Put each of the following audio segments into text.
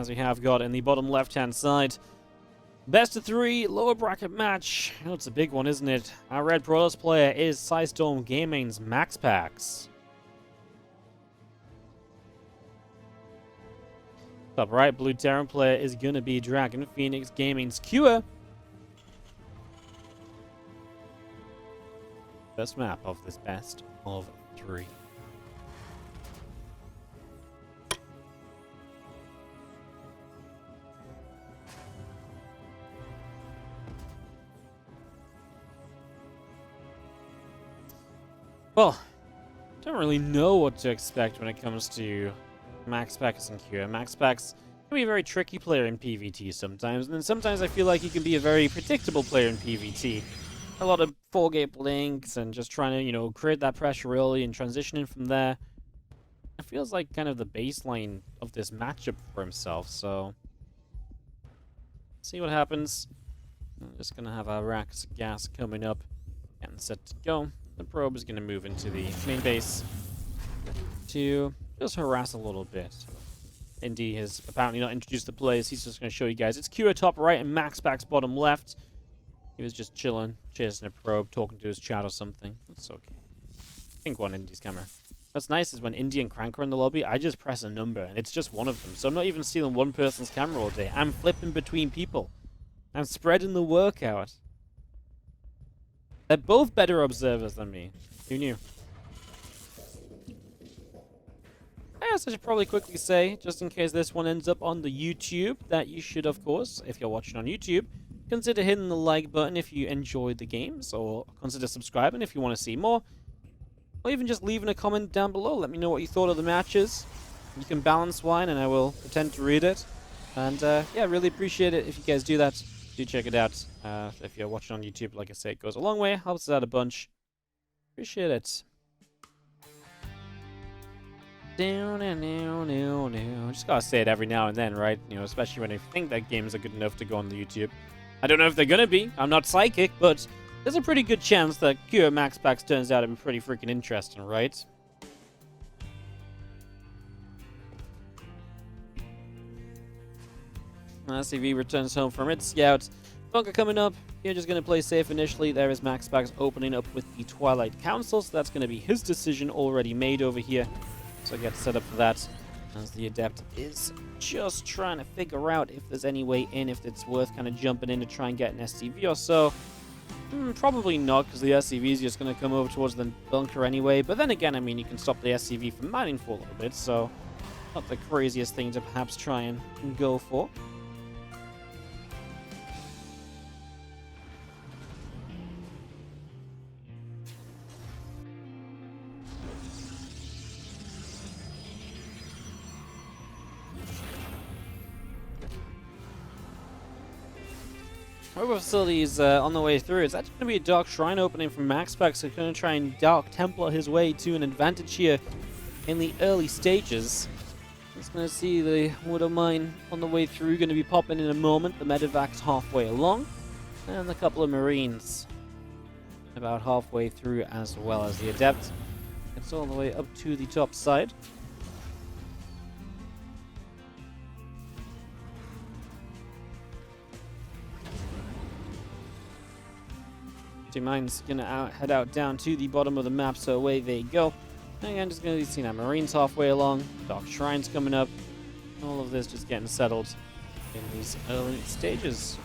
as we have got in the bottom left-hand side. Best of 3 lower bracket match. Oh, it's a big one, isn't it? Our red Protoss player is Storm Gaming's MaxPax. Top right, blue Terran player is going to be Dragon Phoenix Gaming's Cure. First map of this best of 3. Well, don't really know what to expect when it comes to MaxPax and Cure. MaxPax can be a very tricky player in PvT sometimes, and then sometimes I feel like he can be a very predictable player in PvT. A lot of 4-gate blinks and just trying to, you know, create that pressure early and transitioning from there. It feels like kind of the baseline of this matchup for himself, so see what happens. I'm just gonna have our racks of gas coming up and set to go. The probe is going to move into the main base to just harass a little bit. Indy has apparently not introduced the plays. He's just going to show you guys. It's Q top right and MaxPax bottom left. He was just chilling, chasing a probe, talking to his chat or something. That's okay. Pink one, Indy's camera. What's nice is when Indy and Crank are in the lobby, I just press a number and it's just one of them. So I'm not even stealing one person's camera all day. I'm flipping between people. I'm spreading the work out. They're both better observers than me. Who knew? I guess I should probably quickly say, just in case this one ends up on the YouTube, that you should, of course, if you're watching on YouTube, consider hitting the like button if you enjoyed the games, or consider subscribing if you want to see more, or even just leaving a comment down below. Let me know what you thought of the matches. You can balance wine, and I will pretend to read it. And, yeah, really appreciate it if you guys do that. Do check it out. If you're watching on YouTube, like I say, it goes a long way. Helps us out a bunch. Appreciate it. Down and down, down, down. Just gotta say it every now and then, right? You know, especially when I think that games are good enough to go on the YouTube. I don't know if they're gonna be. I'm not psychic, but there's a pretty good chance that Cure MaxPax turns out to be pretty freaking interesting, right? CV returns home from its scout. Bunker coming up. You're just going to play safe initially. There is MaxPax opening up with the Twilight Council, so that's going to be his decision already made over here. So get set up for that. As the Adept is just trying to figure out if there's any way in, if it's worth kind of jumping in to try and get an SCV or so. Probably not, because the SCV is just going to come over towards the bunker anyway. But then again, I mean, you can stop the SCV from mining for a little bit, so not the craziest thing to perhaps try and go for. Mobile facilities on the way through. It's actually going to be a Dark Shrine opening from MaxPax, so going to try and Dark Templar his way to an advantage here in the early stages. Just going to see the Widow Mine on the way through, going to be popping in a moment. The Medevac's halfway along, and a couple of Marines about halfway through as well as the Adept. It's all the way up to the top side. Two mines gonna head out down to the bottom of the map, so away they go. And again, just gonna be seeing our Marines halfway along, Dark Shrines coming up. All of this just getting settled in these early stages.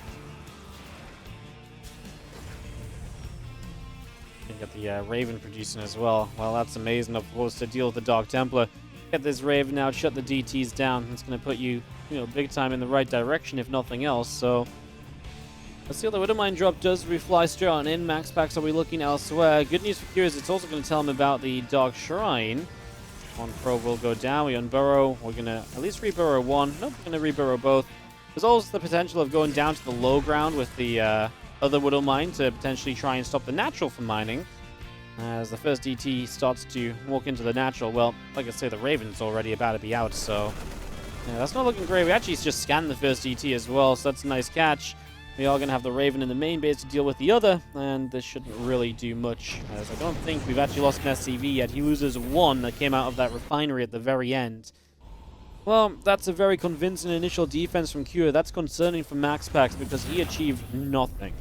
You got the Raven producing as well. Well, that's amazing, of course, to deal with the Dark Templar. Get this Raven out, shut the DTs down. It's gonna put you, big time in the right direction, if nothing else. So let's see how the Widow Mine drop does refly straight on in. MaxPax will be looking elsewhere. Good news for Q is it's also going to tell him about the Dark Shrine. One probe will go down. We unburrow. We're going to at least reburrow one. Nope, we're going to reburrow both. There's also the potential of going down to the low ground with the other Widow Mine to potentially try and stop the natural from mining. As the first DT starts to walk into the natural, well, like I say, the Raven's already about to be out, so yeah, that's not looking great. We actually just scanned the first DT as well, so that's a nice catch. We are going to have the Raven in the main base to deal with the other, and this shouldn't really do much, as I don't think we've actually lost an SCV yet. He loses one that came out of that refinery at the very end. Well, that's a very convincing initial defense from Kua. That's concerning for MaxPax because he achieved nothing.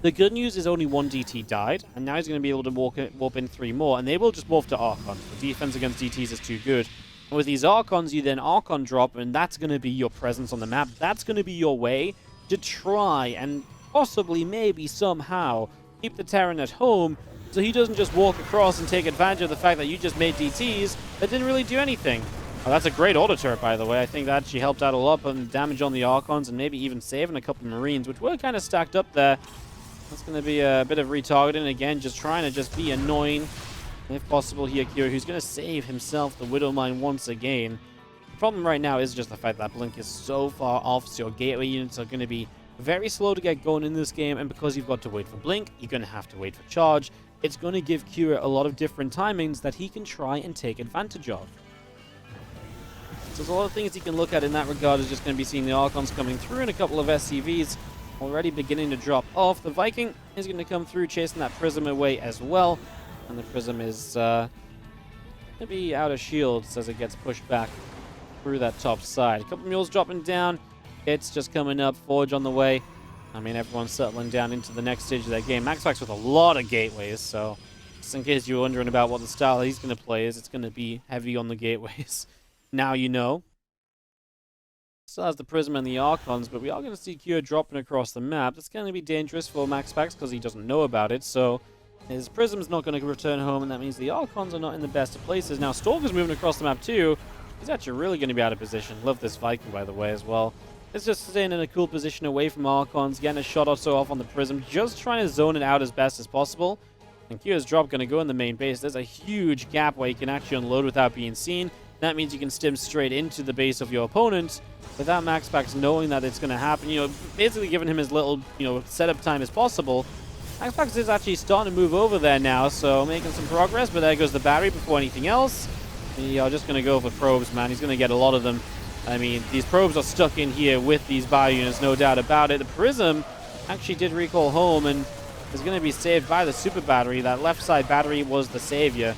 The good news is only one DT died, and now he's going to be able to warp in 3 more, and they will just morph to Archons. The defense against DTs is too good. And with these Archons, you then Archon drop, and that's going to be your presence on the map. That's going to be your way to try and possibly, maybe, somehow keep the Terran at home so he doesn't just walk across and take advantage of the fact that you just made DTs that didn't really do anything. Oh, that's a great auto turret, by the way. I think that actually helped out a lot on damage on the Archons and maybe even saving a couple of Marines, which were kind of stacked up there. That's going to be a bit of retargeting. Again, just trying to just be annoying, if possible, here, Kira, who's going to save himself the Widow Mine once again. The problem right now is just the fact that Blink is so far off, so your gateway units are going to be very slow to get going in this game, and because you've got to wait for Blink, you're going to have to wait for Charge. It's going to give Kira a lot of different timings that he can try and take advantage of. So there's a lot of things he can look at in that regard. Is just going to be seeing the Archons coming through and a couple of SCVs already beginning to drop off. The Viking is going to come through chasing that Prism away as well. And the Prism is going to be out of shields as it gets pushed back through that top side. A couple mules dropping down. It's just coming up. Forge on the way. I mean, everyone's settling down into the next stage of that game. MaxPax with a lot of gateways, so just in case you're wondering about what the style he's going to play is, it's going to be heavy on the gateways. Now you know. Still has the Prism and the Archons, but we are going to see Kua dropping across the map. That's going to be dangerous for MaxPax because he doesn't know about it, so his Prism's not going to return home, and that means the Archons are not in the best of places. Now, Stalker's moving across the map too. He's actually really going to be out of position. Love this Viking, by the way, as well. It's just staying in a cool position away from Archons, getting a shot or so off on the Prism, just trying to zone it out as best as possible. And Kua's drop going to go in the main base. There's a huge gap where you can actually unload without being seen. That means you can stim straight into the base of your opponent without MaxPax knowing that it's going to happen. You know, basically giving him as little, setup time as possible. MaxPax is actually starting to move over there now, so making some progress, but there goes the battery before anything else. We are just going to go for probes, man. He's going to get a lot of them. I mean, these probes are stuck in here with these bio units, no doubt about it. The Prism actually did recall home and is going to be saved by the super battery. That left side battery was the savior.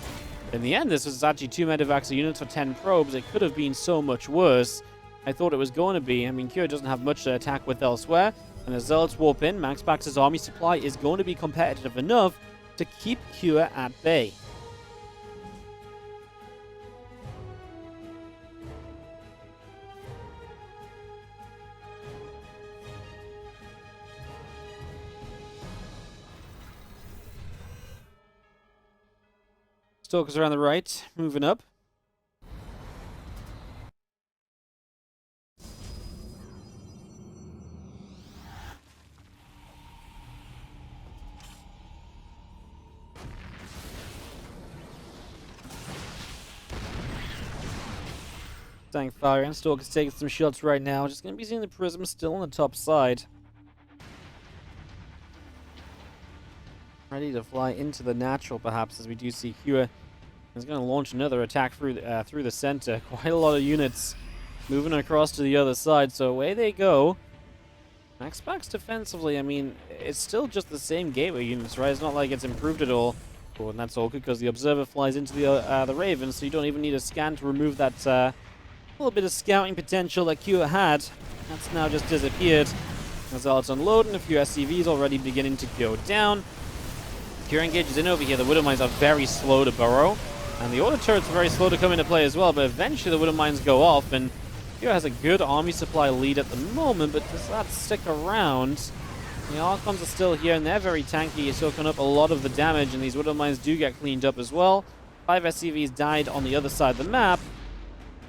In the end, this was actually 2 Medivac units for 10 probes. It could have been so much worse. I thought it was going to be. I mean, Kua doesn't have much to attack with elsewhere. And as Zealots warp in, MaxPax's army supply is going to be competitive enough to keep Kua at bay. Stalkers around the right, moving up. Staying fire, and Stalker's taking some shots right now. Just going to be seeing the Prism still on the top side. Ready to fly into the natural, perhaps, as we do see Kua is going to launch another attack through the center. Quite a lot of units moving across to the other side, so away they go. MaxPax defensively, I mean, it's still just the same gateway units, right? It's not like it's improved at all. Oh, and that's all good because the Observer flies into the Raven, so you don't even need a scan to remove that little bit of scouting potential that Kua had. That's now just disappeared. As it's unloading, a few SCVs already beginning to go down. Kura engages in over here. The Widow Mines are very slow to burrow. And the auto turrets are very slow to come into play as well. But eventually the Widow Mines go off. And Kura has a good army supply lead at the moment. But does that stick around? The Archons are still here. And they're very tanky, soaking up a lot of the damage. And these Widow Mines do get cleaned up as well. 5 SCVs died on the other side of the map.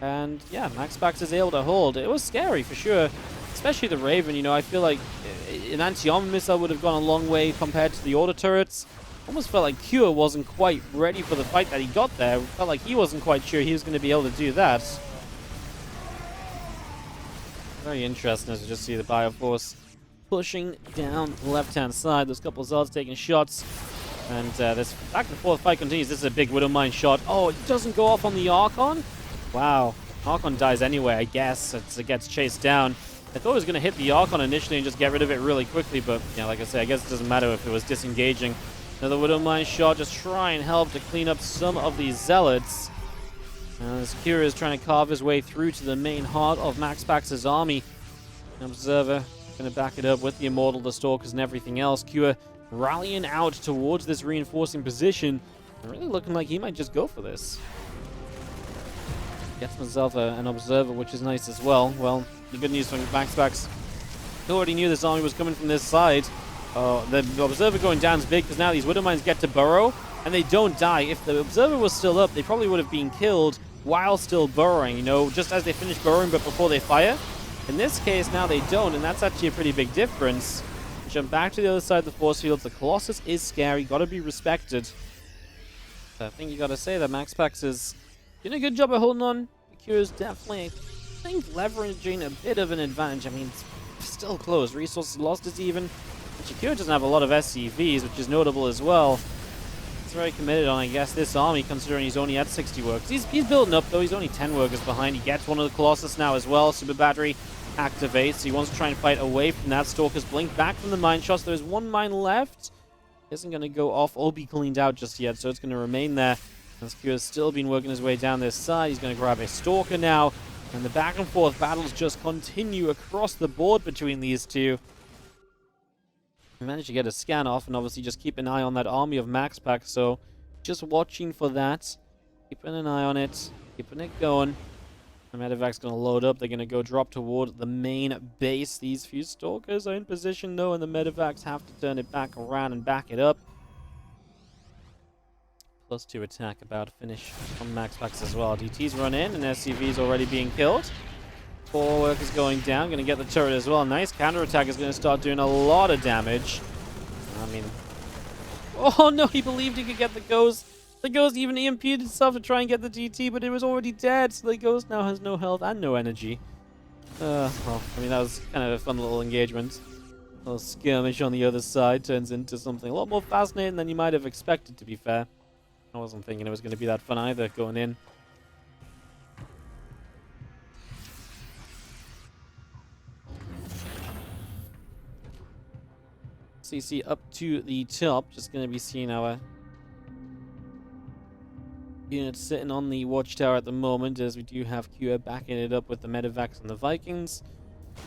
And yeah, MaxPax is able to hold. It was scary for sure. Especially the Raven. I feel like an anti-armor missile would have gone a long way compared to the auto turrets. Almost felt like Kua wasn't quite ready for the fight that he got there. Felt like he wasn't quite sure he was going to be able to do that. Very interesting as we just see the Bioforce pushing down the left-hand side. There's a couple of Zealots taking shots. And this back and forth fight continues. This is a big Widow Mine shot. Oh, it doesn't go off on the Archon? Wow. Archon dies anyway, I guess, as it gets chased down. I thought it was going to hit the Archon initially and just get rid of it really quickly, but yeah, like I said, I guess it doesn't matter if it was disengaging. Another Widow Mine shot, just try and help to clean up some of these Zealots. As Kira is trying to carve his way through to the main heart of MaxPax's army. An Observer going to back it up with the Immortal, the Stalkers, and everything else. Kira rallying out towards this reinforcing position. And really looking like he might just go for this. Gets himself an Observer, which is nice as well. Well, the good news from MaxPax, he already knew this army was coming from this side. The Observer going down is big because now these Widow Mines get to burrow and they don't die. If the Observer was still up, they probably would have been killed while still burrowing, you know, just as they finish burrowing but before they fire. In this case, now they don't, and that's actually a pretty big difference. Jump back to the other side of the force field. The Colossus is scary, gotta be respected. So I think you gotta say that MaxPax is doing a good job of holding on. Kira's definitely, I think, leveraging a bit of an advantage. I mean, it's still close. Resources lost is even. Shakira doesn't have a lot of SCVs, which is notable as well. He's very committed on, I guess, this army, considering he's only at 60 workers. He's building up, though. He's only 10 workers behind. He gets one of the Colossus now as well. Super Battery activates. He wants to try and fight away from that. Stalkers blink back from the mine shots. There's one mine left. Isn't going to go off or be cleaned out just yet, so it's going to remain there. As Kira's still been working his way down this side. He's going to grab a Stalker now. And the back and forth battles just continue across the board between these two. We managed to get a scan off, and obviously just keep an eye on that army of MaxPax, so just watching for that. Keeping an eye on it, keeping it going. The medevac's going to load up. They're going to go drop toward the main base. These few Stalkers are in position, though, and the medevacs have to turn it back around and back it up. +2 attack, about to finish on MaxPax as well. DT's run in, and SCV's already being killed. 4 workers going down, going to get the turret as well. Nice counterattack is going to start doing a lot of damage. I mean, oh no, he believed he could get the Ghost. The Ghost even EMP'd itself to try and get the DT, but it was already dead, so the Ghost now has no health and no energy. Well, I mean, that was kind of a fun little engagement. A little skirmish on the other side turns into something a lot more fascinating than you might have expected, to be fair. I wasn't thinking it was going to be that fun either, going in. CC up to the top. Just going to be seeing our units sitting on the watchtower at the moment, as we do have Kira backing it up with the medevacs and the Vikings.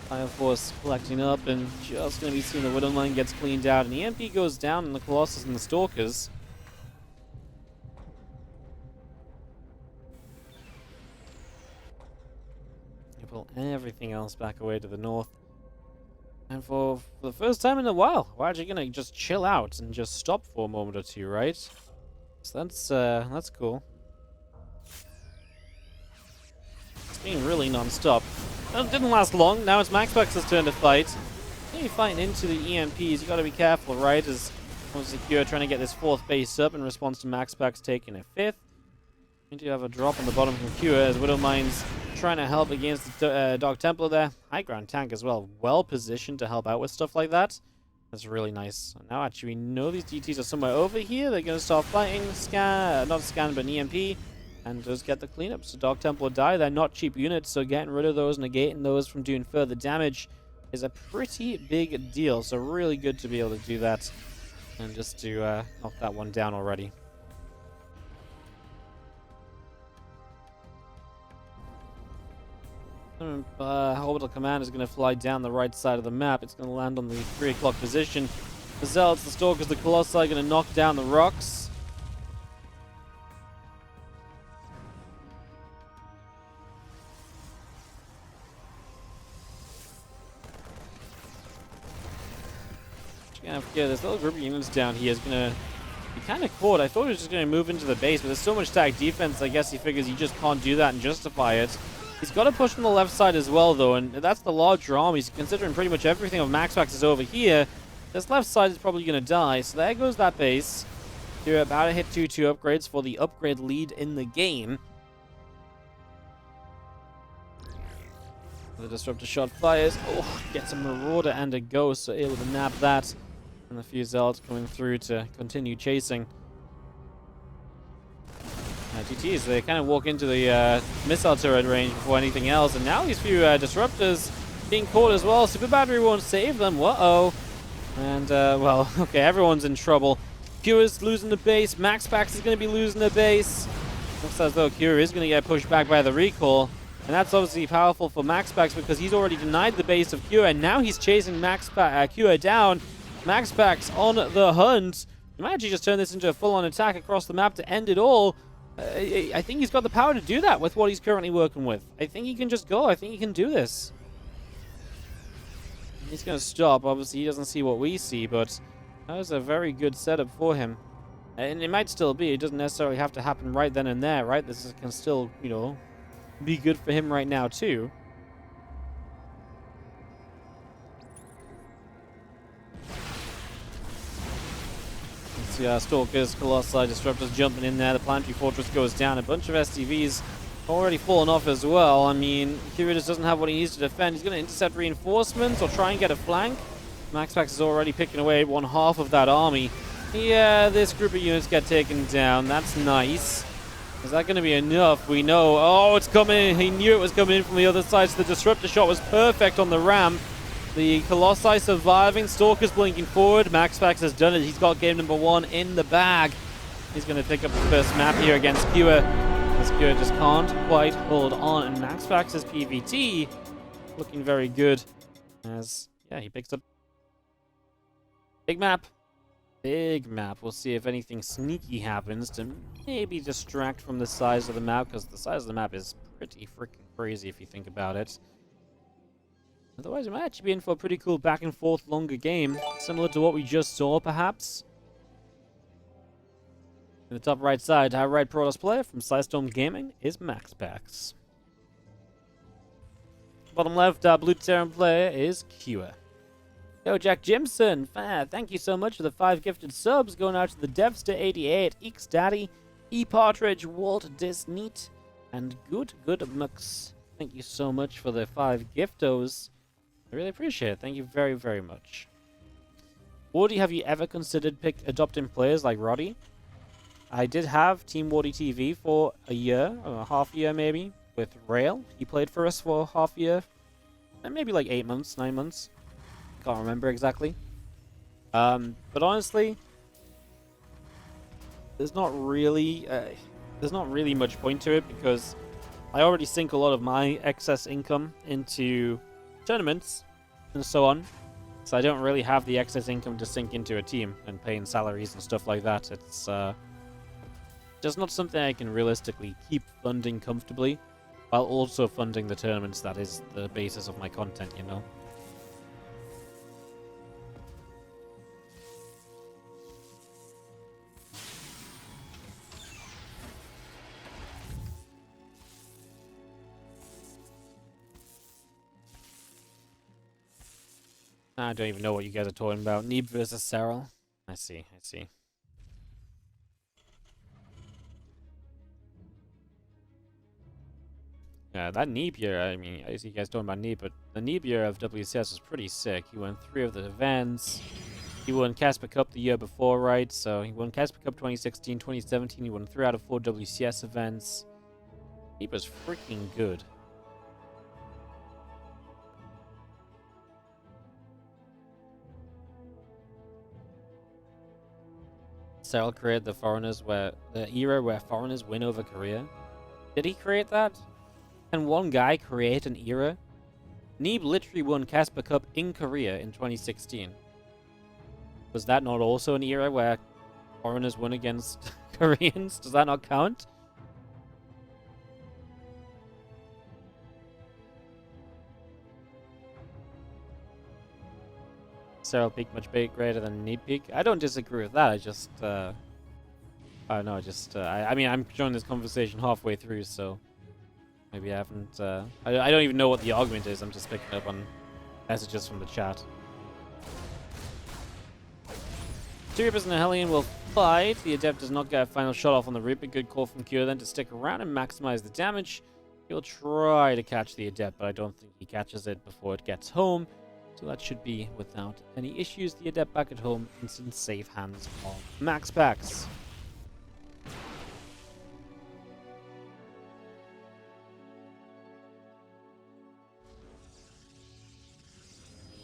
Fire Force collecting up, and just going to be seeing the Widow line gets cleaned out, and the EMP goes down on the Colossus and the Stalkers. You pull everything else back away to the north. And for the first time in a while, we're actually going to just chill out and just stop for a moment or two, right? So that's cool. It's being really non-stop. It didn't last long. Now it's MaxPax's turn to fight. When you're fighting into the EMPs, you got to be careful, right? As Secure trying to get this 4th base up in response to MaxPax taking a 5th. We do have a drop on the bottom from Cure as Widow Mine's trying to help against the Dark Templar there. High ground tank as well. Well positioned to help out with stuff like that. That's really nice. Now actually we know these DTs are somewhere over here. They're going to start fighting. Not a scan, but an EMP. And just get the cleanup. So Dark Templar die. They're not cheap units, so getting rid of those, negating those from doing further damage is a pretty big deal. So really good to be able to do that. And just to knock that one down already. Orbital Command is going to fly down the right side of the map. It's going to land on the 3 o'clock position. The Zealots, the Stalkers, the Colossi are going to knock down the rocks. Yeah, this little group of units down here is going to be kind of caught. I thought he was just going to move into the base, but there's so much stacked defense, I guess he figures he just can't do that and justify it. He's got to push on the left side as well, though, and that's the larger armies. Considering pretty much everything of MaxPax is over here, this left side is probably going to die. So there goes that base. You're about to hit 2-2 upgrades for the upgrade lead in the game. The Disruptor shot fires. Oh, gets a Marauder and a Ghost, so able to nab that. And the few Zealots coming through to continue chasing. GTs, they kind of walk into the missile turret range before anything else, and now these few Disruptors being caught as well. Super Battery won't save them. Uh-oh. And, well, okay, everyone's in trouble. Pure's losing the base. MaxPax is going to be losing the base. Looks as though Kira is going to get pushed back by the recall. And that's obviously powerful for MaxPax because he's already denied the base of Kira. And now he's chasing Kira down. MaxPax on the hunt. He might actually just turn this into a full-on attack across the map to end it all. I think he's got the power to do that with what he's currently working with. I think he can just go. I think he can do this. He's going to stop. Obviously, he doesn't see what we see, but that was a very good setup for him. And it might still be. It doesn't necessarily have to happen right then and there, right? This can still, you know, be good for him right now, too. Stalkers, Colossi, Disruptors jumping in there. The Planetary Fortress goes down. A bunch of STVs already fallen off as well. I mean, Kira just doesn't have what he needs to defend. He's going to intercept reinforcements or try and get a flank. MaxPax is already picking away one half of that army. Yeah, this group of units get taken down. That's nice. Is that going to be enough? We know. Oh, it's coming in. He knew it was coming in from the other side, so the Disruptor shot was perfect on the ramp. The Colossi surviving, Stalkers blinking forward. MaxPax has done it. He's got game number 1 in the bag. He's going to pick up the first map here against Kira. As Kira just can't quite hold on. And MaxPax's PVT looking very good. As, yeah, he picks up big map. Big map. We'll see if anything sneaky happens to maybe distract from the size of the map, because the size of the map is pretty freaking crazy if you think about it. Otherwise, we might actually be in for a pretty cool back and forth longer game, similar to what we just saw, perhaps. In the top right side, our right Protoss player from Sidestorm Gaming is MaxPax. Bottom left, our blue Terran player is Kira. Yo, Jack Jimson, thank you so much for the 5 gifted subs, going out to the Devster88, Eeks Daddy, E Partridge, Walt Disneat, and Good Mux. Thank you so much for the 5 giftos. I really appreciate it. Thank you very, very much. Wardy, have you ever considered adopting players like Roddy? I did have Team WardiTV for a year, or a half year maybe, with Rail. He played for us for half a year, and maybe like 8 months, 9 months. Can't remember exactly. But honestly, there's not really much point to it because I already sink a lot of my excess income into tournaments and so on, so I don't really have the excess income to sink into a team and paying salaries and stuff like that. It's just not something I can realistically keep funding comfortably while also funding the tournaments that is the basis of my content, you know. I don't even know what you guys are talking about. Neeb versus Serral. I see. Yeah, that Neeb year, I mean, I see you guys talking about Neeb, but the Neeb year of WCS was pretty sick. He won 3 of the events. He won Casper Cup the year before, right? So he won Casper Cup 2016, 2017. He won 3 out of 4 WCS events. Neeb was freaking good. Serral created the era where foreigners win over Korea. Did he create that? Can one guy create an era? Neeb literally won Casper Cup in Korea in 2016. Was that not also an era where foreigners won against Koreans? Does that not count? Serral peak much greater than Neeb peak. I don't disagree with that. I just, I don't know. I mean, I'm showing this conversation halfway through, so maybe I haven't. I don't even know what the argument is. I'm just picking up on messages from the chat. 2 Reapers and a Hellion will fight. The Adept does not get a final shot off on the Reaper. Good call from Kira then to stick around and maximize the damage. He'll try to catch the Adept, but I don't think he catches it before it gets home. So that should be without any issues. The Adept back at home and in safe hands of MaxPax.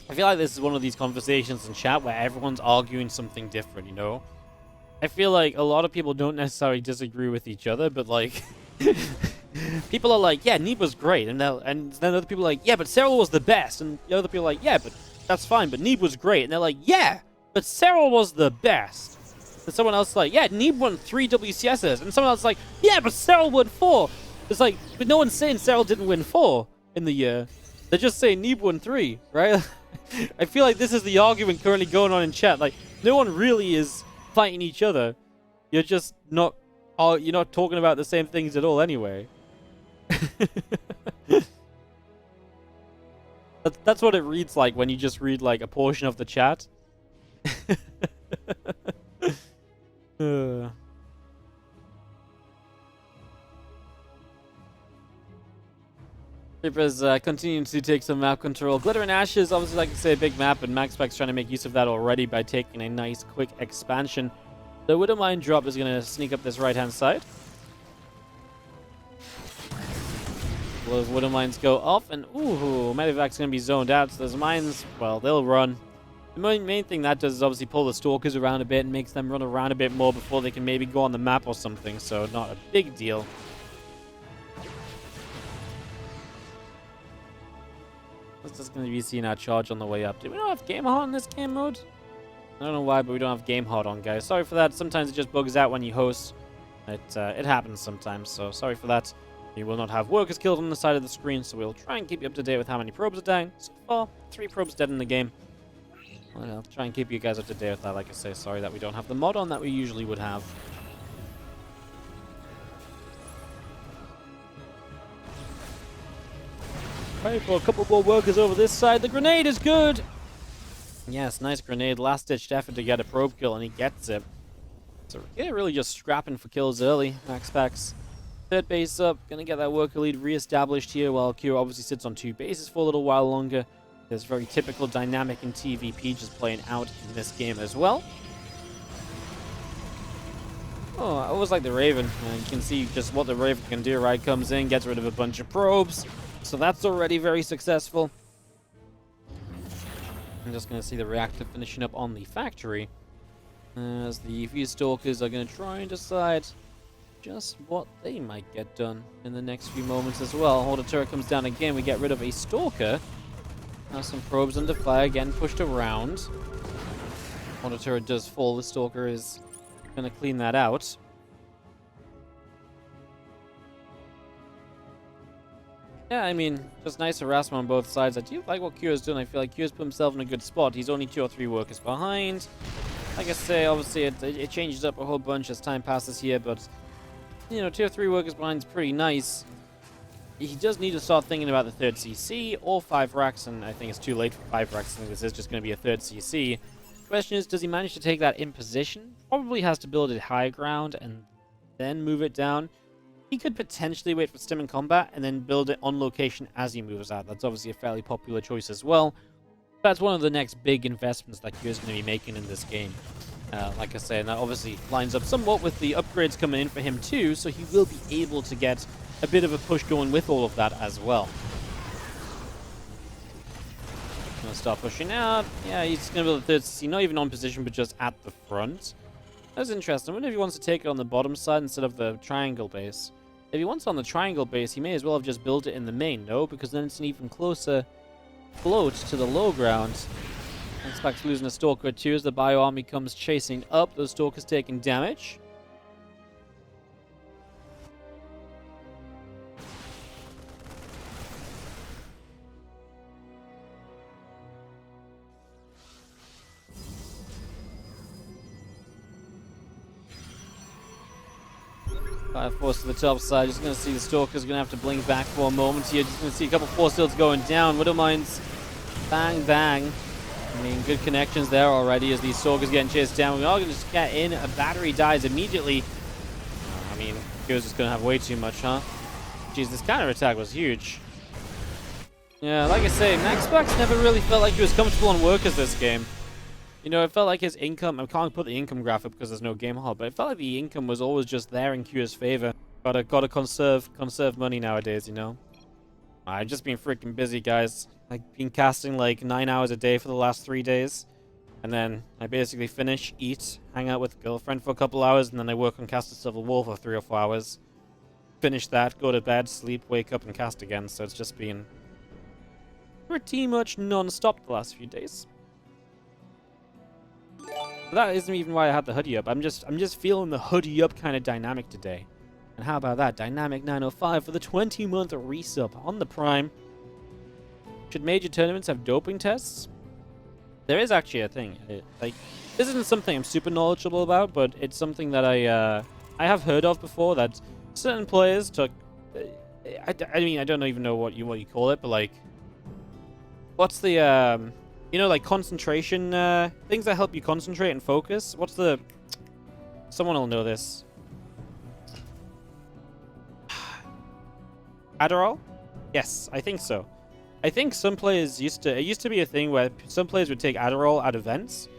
I feel like this is one of these conversations in chat where everyone's arguing something different, you know? I feel like a lot of people don't necessarily disagree with each other, but like People are like, yeah, Neeb was great, and then other people are like, yeah, but Cyril was the best, and the other people are like, yeah, but that's fine, but Neeb was great, and they're like, yeah, but Cyril was the best. And someone else is like, yeah, Neeb won 3 WCSs, and someone else is like, yeah, but Cyril won 4. It's like, but no one's saying Cyril didn't win 4 in the year. They're just saying Neeb won 3, right? I feel like this is the argument currently going on in chat. Like, no one really is fighting each other. You're just not, you're not talking about the same things at all anyway. That's what it reads like when you just read like a portion of the chat. Reapers continuing to take some map control. Glitter and Ashes, obviously, like I say, a big map, and MaxPax trying to make use of that already by taking a nice quick expansion. The Widowmine drop is going to sneak up this right-hand side. Those Widow Mines go off, and ooh, Medevac's going to be zoned out, so those mines, well, they'll run. The main thing that does is obviously pull the Stalkers around a bit and makes them run around a bit more before they can maybe go on the map or something, so not a big deal. This is going to be seeing our charge on the way up. Do we not have game hard in this game mode? I don't know why, but we don't have game hard on, guys. Sorry for that. Sometimes it just bugs out when you host. It happens sometimes, so sorry for that. You will not have workers killed on the side of the screen, so we'll try and keep you up to date with how many probes are dying. So far, 3 probes dead in the game. Well, I'll try and keep you guys up to date with that. Like I say, sorry that we don't have the mod on that we usually would have. Right, for a couple more workers over this side. The grenade is good! Yes, nice grenade. Last-ditched effort to get a probe kill, and he gets it. So yeah, really just scrapping for kills early. MaxPax. Third base up. Gonna get that worker lead re-established here, while Kira obviously sits on 2 bases for a little while longer. There's very typical dynamic in TvP just playing out in this game as well. Oh, I always like the Raven. You can see just what the Raven can do, right? Comes in, gets rid of a bunch of probes. So that's already very successful. I'm just going to see the reactor finishing up on the factory. As the few Stalkers are going to try and decide just what they might get done in the next few moments as well. Hold a turret comes down again. We get rid of a Stalker. Now some probes under fire, again pushed around. Hold a turret does fall. The Stalker is going to clean that out. Yeah, I mean, just nice harassment on both sides. I do like what Kyo's doing. I feel like Kyo's put himself in a good spot. He's only 2 or 3 workers behind. Like I say, obviously it changes up a whole bunch as time passes here, but, you know, 2 or 3 workers behind is pretty nice. He does need to start thinking about the 3rd CC or 5 racks, and I think it's too late for 5 racks. I think this is just going to be a 3rd CC. Question is, does he manage to take that in position? Probably has to build it high ground and then move it down. He could potentially wait for stim in combat and then build it on location as he moves out. That's obviously a fairly popular choice as well. That's one of the next big investments that Kyo's going to be making in this game. Like I said, and that obviously lines up somewhat with the upgrades coming in for him too, so he will be able to get a bit of a push going with all of that as well. Going to start pushing out. Yeah, he's going to build a 3rd CC, not even on position, but just at the front. That's interesting. I wonder if he wants to take it on the bottom side instead of the triangle base. If he wants it on the triangle base, he may as well have just built it in the main, no? Because then it's an even closer float to the low ground. MaxPax losing a Stalker too as the Bio Army comes chasing up. Those Stalkers taking damage. Force to the top side. Just going to see the Stalker's going to have to blink back for a moment here. Just going to see a couple force fields going down. Widow Mines, bang, bang. I mean, good connections there already as these Stalkers getting chased down. We are going to just get in. A battery dies immediately. I mean, Kyo's just going to have way too much, huh? Jeez, this counterattack was huge. Yeah, like I say, MaxPax never really felt like he was comfortable on workers this game. You know, it felt like his income, I can't put the income graphic because there's no game hub, but it felt like the income was always just there in Kyo's favor. Gotta conserve money nowadays, you know? I've just been freaking busy, guys. I've been casting like 9 hours a day for the last 3 days. And then I basically finish, eat, hang out with girlfriend for a couple hours, and then I work on Cast of Civil War for 3 or 4 hours. finish that, go to bed, sleep, wake up, and cast again. So it's just been pretty much non-stop the last few days. But that isn't even why I had the hoodie up. I'm just feeling the hoodie up kind of dynamic today. And how about that? Dynamic 905 for the 20-month resub on the Prime. Should major tournaments have doping tests? There is actually a thing. Like, this isn't something I'm super knowledgeable about, but it's something that I have heard of before, that certain players took... I mean, I don't even know what you call it, but like... What's the, you know, like concentration, things that help you concentrate and focus? What's the... Someone will know this. Adderall? Yes, I think so. I think some players used to... It used to be a thing where some players would take Adderall at events.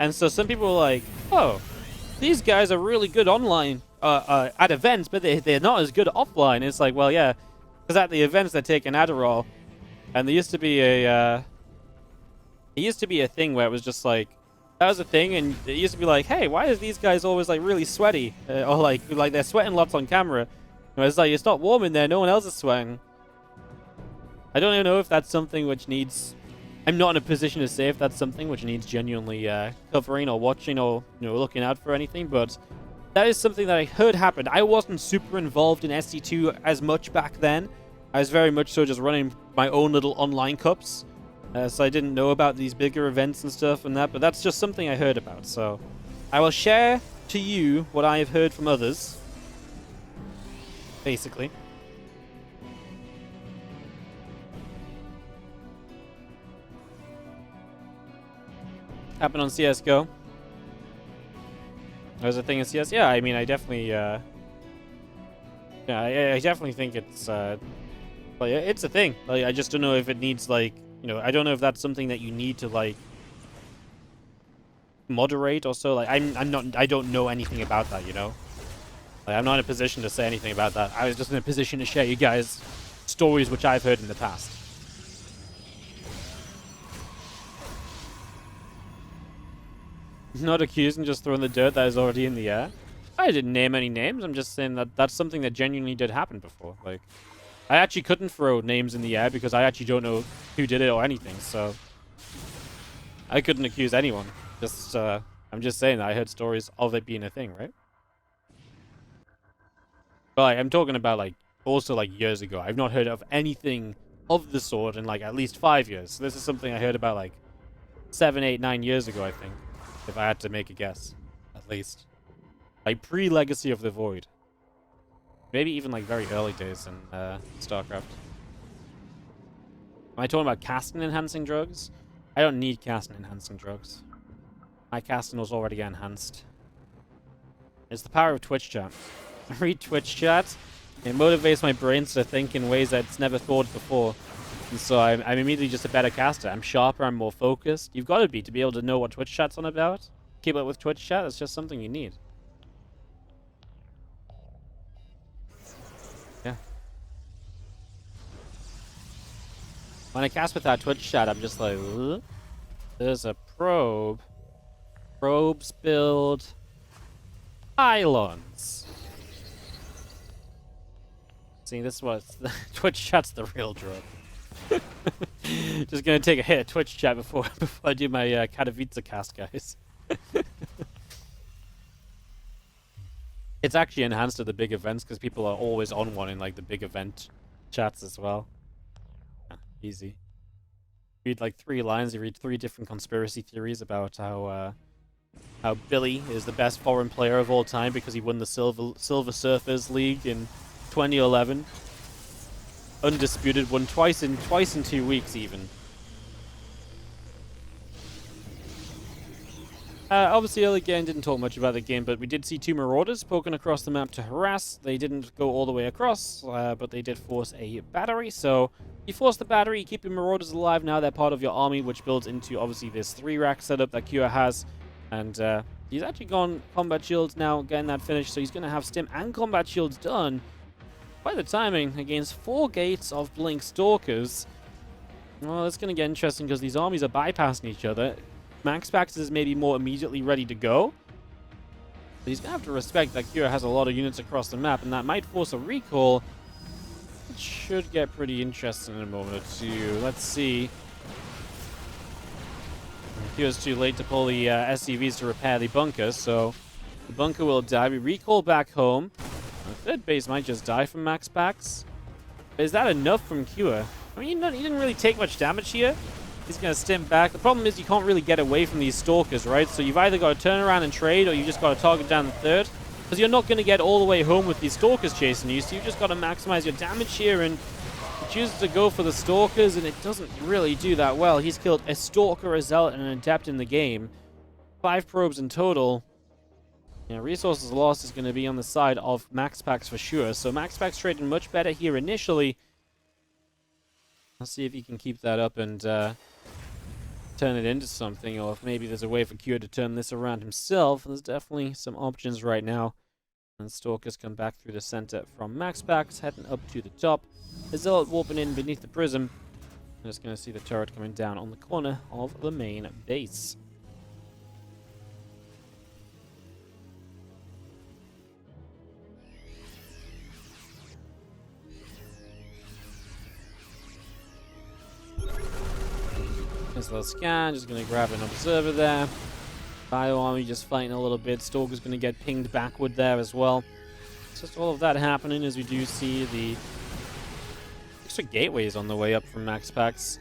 And so some people were like, oh, these guys are really good online at events, but they're not as good offline. It's like, well, yeah, because at the events they're taking Adderall. And there used to be a... it used to be a thing where it was just like... That was a thing, and it used to be like, hey, why is these guys always like really sweaty? Or like they're sweating lots on camera. And it's like, it's not warm in there, no one else is sweating. I don't even know if that's something which needs... I'm not in a position to say if that's something which needs genuinely covering or watching or, you know, looking out for anything, but that is something that I heard happened. I wasn't super involved in SC2 as much back then. I was very much so just running my own little online cups, so I didn't know about these bigger events and stuff and that, but that's just something I heard about. So I will share to you what I have heard from others, basically. Happened on CSGO. There's a thing in CS. Yeah, I mean, I definitely, yeah, I definitely think it's, like, it's a thing. Like, I just don't know if it needs, like, you know, I don't know if that's something that you need to, like, moderate or so. Like, I don't know anything about that, you know? Like, I'm not in a position to say anything about that. I was just in a position to share you guys stories which I've heard in the past. Not accusing, just throwing the dirt that is already in the air. I didn't name any names. I'm just saying that that's something that genuinely did happen before. Like, I actually couldn't throw names in the air because I actually don't know who did it or anything. So I couldn't accuse anyone. Just, I'm just saying that I heard stories of it being a thing, right? But like, I'm talking about like also like years ago. I've not heard of anything of the sort in like at least 5 years. So this is something I heard about like 7, 8, 9 years ago, I think. If I had to make a guess, at least. Like, pre-Legacy of the Void. Maybe even, like, very early days in StarCraft. Am I talking about casting-enhancing drugs? I don't need casting-enhancing drugs. My casting was already enhanced. It's the power of Twitch chat. I read Twitch chat. It motivates my brains to think in ways that it's never thought before. And so I'm immediately just a better caster. I'm sharper, I'm more focused. You've got to be able to know what Twitch chat's on about. Keep up with Twitch chat, it's just something you need. Yeah. When I cast without Twitch chat, I'm just like, ugh. There's a probe. Probes build pylons. See, this was Twitch chat's the real drug. Just gonna take a hit at Twitch chat before I do my Katowice cast, guys. It's actually enhanced at the big events because people are always on one in like the big event chats as well. Easy. Read like 3 lines. You read 3 different conspiracy theories about how Billy is the best foreign player of all time because he won the Silver Surfers League in 2011. Undisputed, won twice in 2 weeks even. Obviously early game didn't talk much about the game, but we did see 2 Marauders poking across the map to harass. They didn't go all the way across, but they did force a battery. So you force the battery, you keep your Marauders alive. Now they're part of your army, which builds into obviously this 3-rack setup that Kua has. And he's actually gone combat shields now, getting that finished. So he's going to have stim and combat shields done. By the timing, against 4 gates of Blink Stalkers. Well, it's going to get interesting because these armies are bypassing each other. MaxPax is maybe more immediately ready to go. But he's going to have to respect that Kira has a lot of units across the map, and that might force a recall. It should get pretty interesting in a moment or two. Let's see. Kira's too late to pull the SCVs to repair the bunker, so the bunker will die. We recall back home. The third base might just die from MaxPax. Is that enough from Kira? I mean, he didn't really take much damage here. He's going to stim back. The problem is you can't really get away from these stalkers, right? So you've either got to turn around and trade, or you just got to target down the third. Because you're not going to get all the way home with these stalkers chasing you, so you've just got to maximize your damage here, and he chooses to go for the stalkers, and it doesn't really do that well. He's killed a stalker, a zealot, and an adept in the game. 5 probes in total. Yeah, resources lost is going to be on the side of MaxPax for sure. So MaxPax trading much better here initially. Let's see if he can keep that up and turn it into something, or if maybe there's a way for Kira to turn this around himself. There's definitely some options right now. And Stalkers come back through the center from MaxPax, heading up to the top. The Zealot warping in beneath the prism. I'm just going to see the turret coming down on the corner of the main base. Nice little scan, just going to grab an observer there. Bio army just fighting a little bit. Stalker's going to get pinged backward there as well. Just all of that happening as we do see the extra gateways on the way up from MaxPax.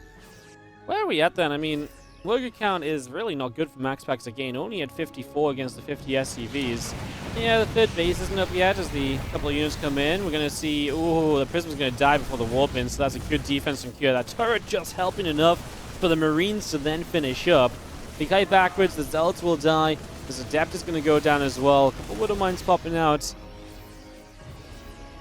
Where are we at then? I mean, worker count is really not good for MaxPax again. Only at 54 against the 50 SCVs. Yeah, the third base isn't up yet as the couple of units come in. We're going to see, ooh, the Prism's going to die before the warp in, so that's a good defense from Kira. That turret just helping enough for the Marines to then finish up. They kite backwards, the Zealots will die. This Adept is going to go down as well. A couple Widow Mines popping out.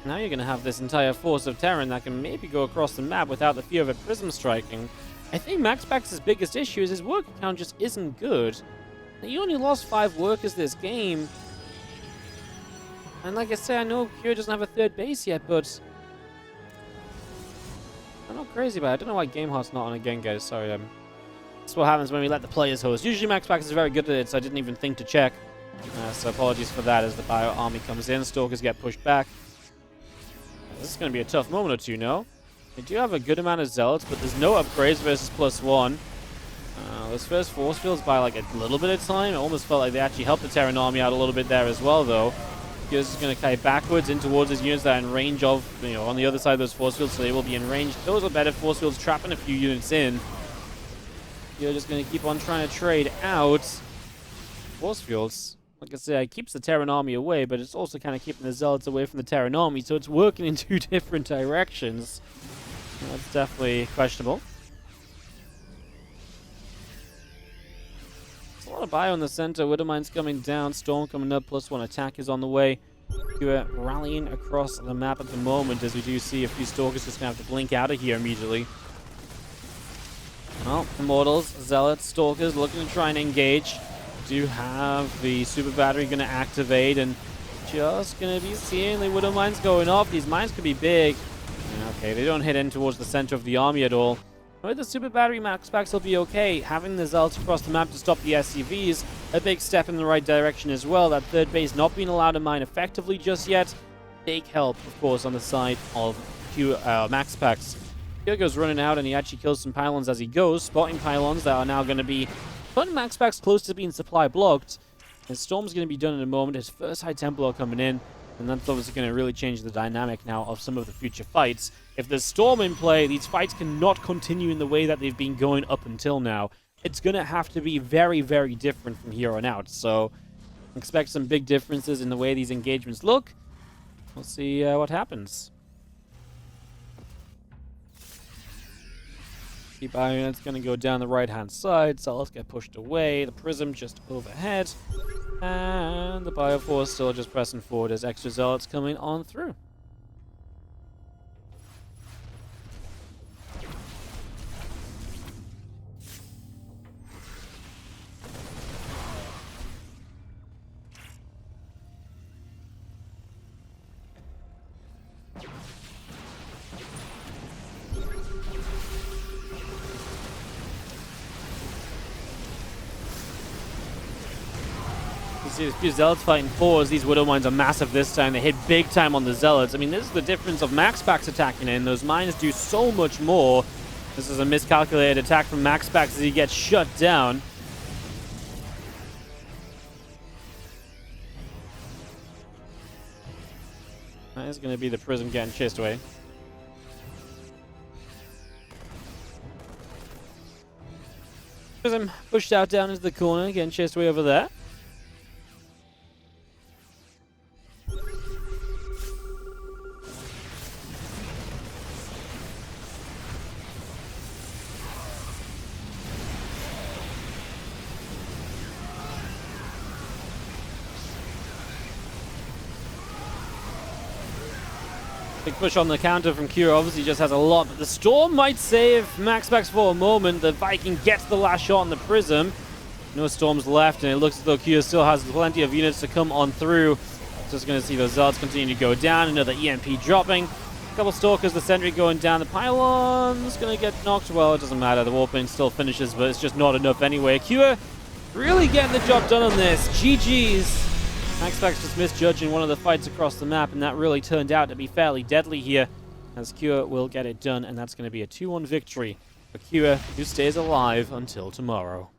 Now you're going to have this entire force of Terran that can maybe go across the map without the fear of a Prism striking. I think MaxPax's biggest issue is his worker count just isn't good. He only lost 5 workers this game. And like I say, I know Kira doesn't have a third base yet, but I'm not crazy about it. I don't know why GameHeart's not on again, guys. Sorry, that's what happens when we let the players host. Usually MaxPax is very good at it, so I didn't even think to check. So apologies for that as the Bio Army comes in. Stalkers get pushed back. This is going to be a tough moment or two, no? They do have a good amount of Zealots, but there's no upgrades versus +1. Those first force fields by like a little bit of time. It almost felt like they actually helped the Terran army out a little bit there as well, though. Gears is going to kite backwards in towards his units that are in range of, on the other side of those force fields, so they will be in range. Those are better force fields, trapping a few units in. You're just going to keep on trying to trade out force fields. Like I said, it keeps the Terran army away, but it's also kind of keeping the Zealots away from the Terran army, so it's working in 2 different directions. That's definitely questionable. There's a lot of bio in the center. Widow Mine's coming down. Storm coming up. +1 attack is on the way. We're rallying across the map at the moment as we do see a few Stalkers just going to have to blink out of here immediately. Well, Immortals, Zealots, Stalkers looking to try and engage. Do have the Super Battery going to activate, and just going to be seeing the Widow Mines going off. These mines could be big. Okay, they don't hit in towards the center of the army at all. With the Super Battery, MaxPax will be okay. Having the Zealots across the map to stop the SCVs, a big step in the right direction as well. That third base not being allowed to mine effectively just yet. Big help, of course, on the side of MaxPax. Here goes running out, and he actually kills some pylons as he goes, spotting pylons that are now going to be putting MaxPax close to being supply blocked. And Storm's going to be done in a moment. His first High Templar coming in, and that's obviously going to really change the dynamic now of some of the future fights. If there's Storm in play, these fights cannot continue in the way that they've been going up until now. It's going to have to be very, very different from here on out. So expect some big differences in the way these engagements look. We'll see what happens. Keep eyeing it. It's going to go down the right-hand side, so let's get pushed away. The Prism just overhead. And the Bioforce still just pressing forward as extra Zealots coming on through. You see a few Zealots fighting fours. These Widow Mines are massive this time. They hit big time on the Zealots. I mean, this is the difference of MaxPax attacking in. Those mines do so much more. This is a miscalculated attack from MaxPax as he gets shut down. That is going to be the Prism getting chased away. Prism pushed out down into the corner, getting chased away over there. Big push on the counter from Kira. Obviously just has a lot, but the Storm might save MaxPax for a moment. The Viking gets the last shot on the Prism. No Storms left, and it looks as though Kira still has plenty of units to come on through. Just going to see those Zealots continue to go down. Another EMP dropping. A couple Stalkers, the Sentry going down. The Pylon's going to get knocked. Well, it doesn't matter. The Warplane still finishes, but it's just not enough anyway. Kira really getting the job done on this. GG's. MaxPax just misjudging one of the fights across the map, and that really turned out to be fairly deadly here, as Kira will get it done, and that's going to be a 2-1 victory for Kira, who stays alive until tomorrow.